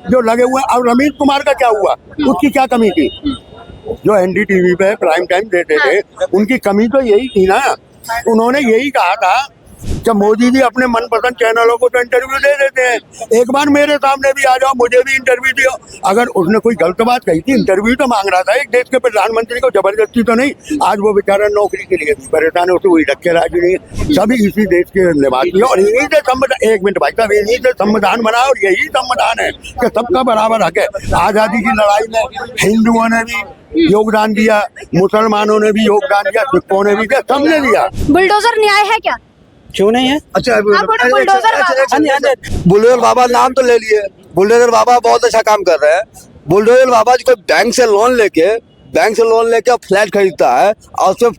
जो लगे हुए हैं। और रमेश कुमार का क्या हुआ, उसकी क्या कमी थी? जो एनडीटीवी पे प्राइम टाइम देते थे, उनकी कमी तो यही थी ना। उन्होंने यही कहा था कि मोदी जी अपने मनपसंद चैनलों को तो इंटरव्यू दे देते हैं, एक बार मेरे सामने भी आ जाओ, मुझे भी इंटरव्यू दियो। अगर उसने कोई गलत बात कही थी, इंटरव्यू तो मांग रहा था एक देश के प्रधानमंत्री को, जबरदस्ती तो नहीं। आज वो बेचारा नौकरी के लिए भी परेशान है, उसे वही रख के राजी नहीं है। सभी इसी देश के निवासी और यही से संविधान, एक मिनट भाई साहब, यही से संविधान बना और यही संविधान है कि सबका बराबर हक है। आजादी की लड़ाई में हिंदुओं ने भी योगदान दिया, मुसलमानों ने भी योगदान दिया, सिखों ने भी दिया, सबने दिया। बुलडोजर न्याय है क्या? क्यों नहीं है? अच्छा, बुलडोजर बाबा नाम तो ले लिए, बुलडोजर बाबा बहुत अच्छा काम कर रहे हैं। बुलडोजर बाबा जी कोई बैंक से लोन लेके फ्लैट खरीदता है और उसमें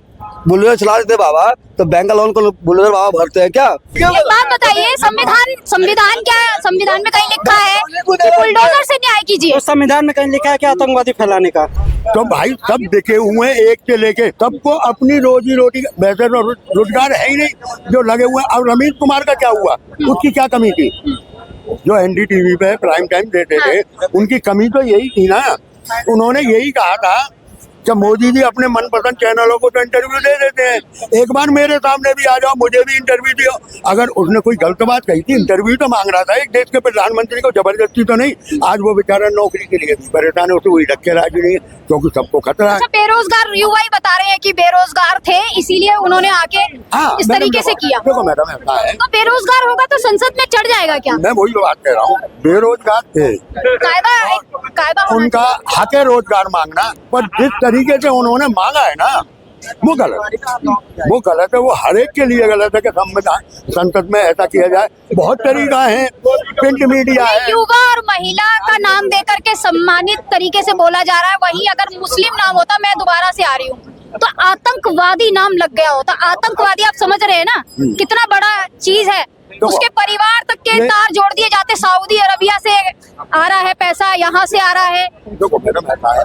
बुलडोजर चला देते बाबा, तो बैंक का लोन को बुलडोजर बाबा भरते हैं क्या? एक बात बताइए, संविधान क्या है? संविधान में कहीं लिखा है कि बुलडोजर से न्याय कीजिए? तो संविधान में कहीं लिखा है क्या आतंकवादी फैलाने का? तो भाई सब दिखे हुए हैं, एक से लेके सबको अपनी रोजी रोटी, वैसे तो रोजगार है ही नहीं जो लगे हुए हैं। और रमेश कुमार का क्या हुआ, उसकी क्या कमी थी? जो एनडीटीवी पे प्राइम टाइम देते थे, उनकी कमी तो यही थी ना। उन्होंने यही कहा था कि मोदी जी अपने मनपसंद चैनलों को तो इंटरव्यू दे देते हैं, एक बार मेरे सामने भी आ जाओ, मुझे भी इंटरव्यू दियो। अगर उसने कोई गलत बात कही थी, इंटरव्यू तो मांग रहा था एक देश के प्रधानमंत्री को, जबरदस्ती तो नहीं। आज वो बेचारा नौकरी के लिए भी परेशान है, उसे वही रख के राजी नहीं है, क्योंकि सबको खतरा है। अच्छा, बेरोजगार युवा ही बता रहे हैं कि बेरोजगार थे, इसीलिए उन्होंने आके इस तरीके से किया। देखो मैडम, ऐसा है, तो बेरोजगार होगा तो संसद में चढ़ जाएगा क्या? मैं वही बात कह रहा हूँ, बेरोजगार थे, कायदा उनका हक है रोजगार मांगना, पर जिस तरीके से उन्होंने मांगा है ना, वो गलत है। वो हर एक के लिए गलत है कि संसद में ऐसा किया जाए। बहुत तरीका है, प्रिंट मीडिया है। युवा और महिला का नाम देकर के सम्मानित तरीके से बोला जा रहा है, वही अगर मुस्लिम नाम होता, मैं दोबारा से आ रही हूँ, तो आतंकवादी नाम लग गया होता। आतंकवादी आप समझ रहे हैं ना कितना बड़ा चीज है? उसके परिवार तक के तार जोड़ दिए जाते। सऊदी अरबिया से आ रहा है पैसा, यहाँ से आ रहा है। देखो मैडम, ऐसा है,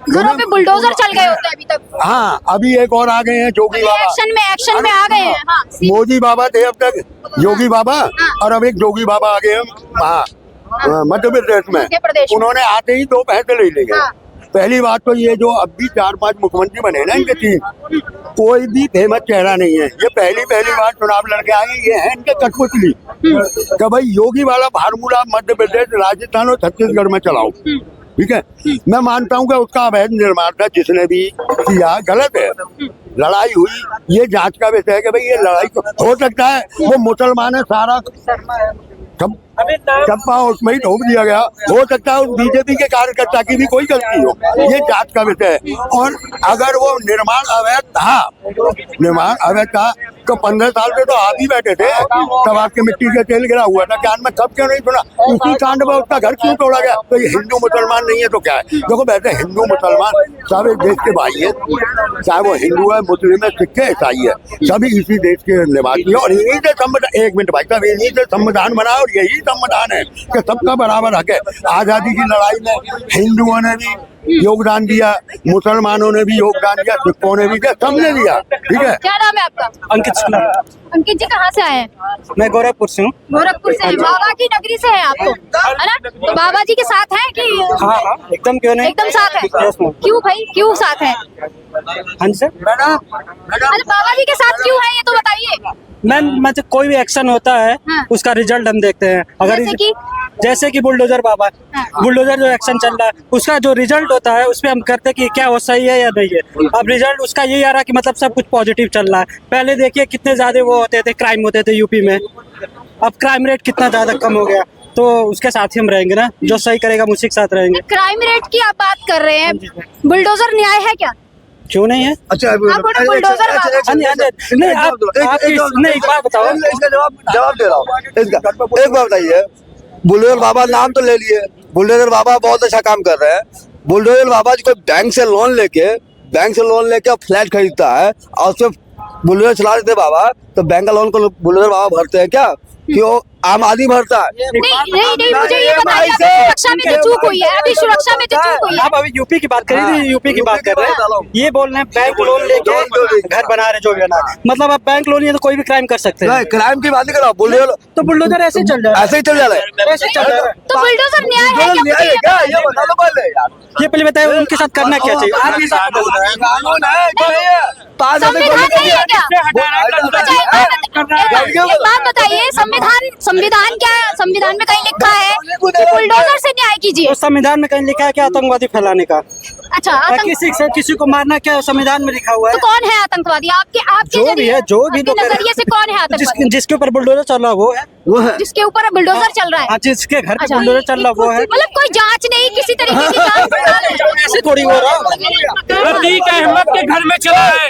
घरों पे बुलडोजर चल गए होते हैं अभी तक। हाँ, अभी एक और आ गए हैं, योगी बाबा एक्शन में आ गए हैं। हाँ, मोदी बाबा थे अब तक, योगी बाबा, और अब एक योगी बाबा आ गए हैं वहाँ मध्य प्रदेश में। उन्होंने आते ही दो फैसले ले लिए। पहली बात तो ये, जो अब भी 4-5 मुख्यमंत्री बने ना इनके 3, कोई भी फेमस चेहरा नहीं है। ये पहली बार चुनाव लड़के आए, ये है इनके कठपुतली कि भाई योगी वाला फार्मूला मध्य प्रदेश, राजस्थान और छत्तीसगढ़ में चलाओ, ठीक है। मैं मानता हूँ कि उसका अवैध निर्माण था, जिसने भी किया गलत है। लड़ाई हुई, ये जांच का विषय है कि भाई ये लड़ाई हो सकता है वो मुसलमान है, सारा चप्पा उसमें ही ढोक दिया गया, हो सकता है उस बीजेपी के कार्यकर्ता की भी कोई गलती हो, ये जांच का विषय है। और अगर वो निर्माण अवैध था तो 15 साल से तो आप ही बैठे थे, तब आपके मिट्टी का तेल गिरा हुआ था, कान में कब क्यों नहीं सुना? उसी कांड में उसका घर क्यों तोड़ा गया? तो ये हिंदू मुसलमान नहीं है तो क्या है? देखो वैसे हिंदू मुसलमान सब एक देश के भाई है, चाहे वो हिंदू है, मुस्लिम है, सिख है, ईसाई है, सभी इसी देश के निवासी है। और यही से संविधान, एक मिनट भाई साहब, यही से संविधान बना और यही संविधान है कि सबका बराबर हक है। आजादी की लड़ाई में हिंदुओं ने भी योगदान दिया, मुसलमानों ने भी योगदान दिया, सिखों ने भी दिया, सबने दिया, ठीक है। क्या नाम है आपका? अंकित जी, कहाँ से आए हैं? मैं गोरखपुर से हूँ। गोरखपुर से हैं, बाबा की नगरी से हैं आप तो, है ना? तो बाबा जी के साथ हैं कि? हाँ, एकदम, क्यों नहीं, एकदम साथ है। क्यों भाई, क्यों साथ है? हाँ सर, अरे बाबा जी के साथ क्यों है, ये तो बताइए। मैम, मतलब कोई भी एक्शन होता है, उसका रिजल्ट हम देखते हैं। अगर जैसे कि बुलडोजर बाबा, बुलडोजर जो एक्शन चल रहा है, उसका जो रिजल्ट होता है उसमें हम करते कि क्या वो सही है या नहीं है। अब रिजल्ट उसका यही आ रहा है कि मतलब सब कुछ पॉजिटिव चल रहा है। पहले देखिए कितने ज्यादा वो होते थे, क्राइम होते थे यूपी में, अब क्राइम रेट कितना ज्यादा कम हो गया। तो उसके साथ ही हम रहेंगे ना, जो सही करेगा उसी के साथ रहेंगे। क्राइम रेट की आप बात कर रहे हैं, बुलडोजर न्याय है क्या? क्यों नहीं है? अच्छा, बुलडोजर नहीं, एक बात बताओ, इसका जवाब दे रहा हूँ। एक बात बताइए, बुलडोजर बाबा नाम तो ले लिए, बुलडोजर बाबा बहुत अच्छा काम कर रहे हैं। बुलडोजर बाबा जी कोई बैंक से लोन लेके फ्लैट खरीदता है और उसमें बुलडोजर चला देते बाबा, तो बैंक का लोन को बुलडोजर बाबा भरते हैं क्या? क्यों आम आदमी भरता है? नहीं, मुझे ये बताइए, सुरक्षा में जो चूक हुई है, अभी सुरक्षा में जो चूक हुई है। आप अभी यूपी की बात करें, यूपी की बात कर रहे हैं, ये बोल रहे हैं बैंक लोन लेके घर बना रहे, जो भी बना, मतलब आप बैंक लोन लिए तो कोई भी क्राइम कर सकते हैं। क्राइम की बात नहीं कर रहा, बुलडोजर तो बुलडोजर ऐसे ही चल रहा है, ऐसे ही चल रहा है। तो बुलडोजर मुझे पहले बताइए उनके साथ करना क्या चाहिए? आप ये साथ कानून है कि नहीं है? पास आने को संविधान नहीं है क्या? एक बात बताइए, संविधान क्या है? संविधान में कहीं लिखा है कि बुलडोजर से न्याय कीजिए। तो संविधान में कहीं लिखा है कि आतंकवादी फैलाने का? अच्छा, किसी को मारना क्या संविधान में लिखा हुआ है? तो कौन है आतंकवादी? आपके जो भी है, जो भी आपके नजरिए से कौन है आतंकवादी? जिसके ऊपर बुलडोजर चल रहा वो है। जिसके ऊपर बुलडोजर चल रहा है? हाँ, जिसके घर पे अच्छा। बुलडोजर चल रहा वो है। मतलब कोई जांच नहीं, किसी तरीके की जांच ऐसे थोड़ी हो रहा। अतीक अहमद के घर में चला है,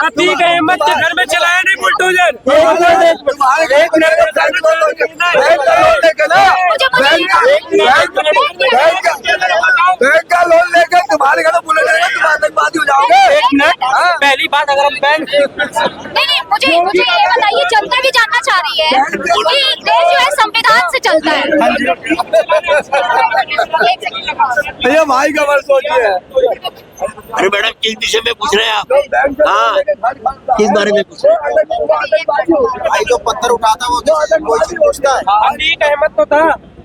अतीक अहमद के घर में चला है नहीं बुलडोजर। बैंक का लोन लेकर तुम्हारे घर बुलडोजर तुम आतंकवादी हो जाओगे। पहली बात, अगर हम बैंक नहीं, मुझे ये बताइए, जनता भी जानना चाह रही है कि देश जो है संविधान से चलता है। एक सेकंड। ये भाई का वर्ष सोचिए। अरे मैडम किस विषय में पूछ रहे हैं आप? हाँ, किस बारे में पूछ रहे हैं? भाई जो पत्थर उठाता वो कोई चीज पूछता है? अतीक अहमद तो था,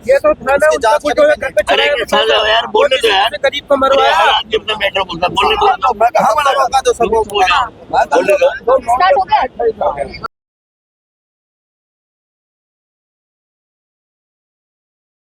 ये तो थाना उसका बुलडोजर घर पे चला अरे है। साला यार बोलने दो यार, करीब को मरवाया। आदमी अपना मैटर बोलता, बोलने दो। मैं कहाँ बना तो सबको बोलने दो। स्टार्ट हो गया।